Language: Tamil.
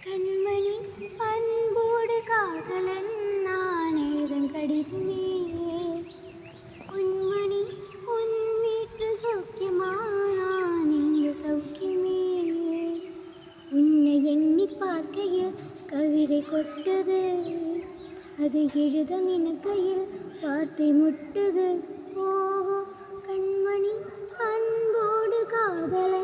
கண்மணி அன்போடு காதலன் நான் எழுதும் கடிதமே. பொன்மணி உன் வீட்டில் சௌக்கியமா? நான் இங்கு சௌக்கியமே. உன்னை எண்ணி பார்க்கையில் கவிதை கொட்டது, அது எழுத நினைக்கையில் வார்த்தை முட்டுது. ஓஹோ கண்மணி அன்போடு காதலன்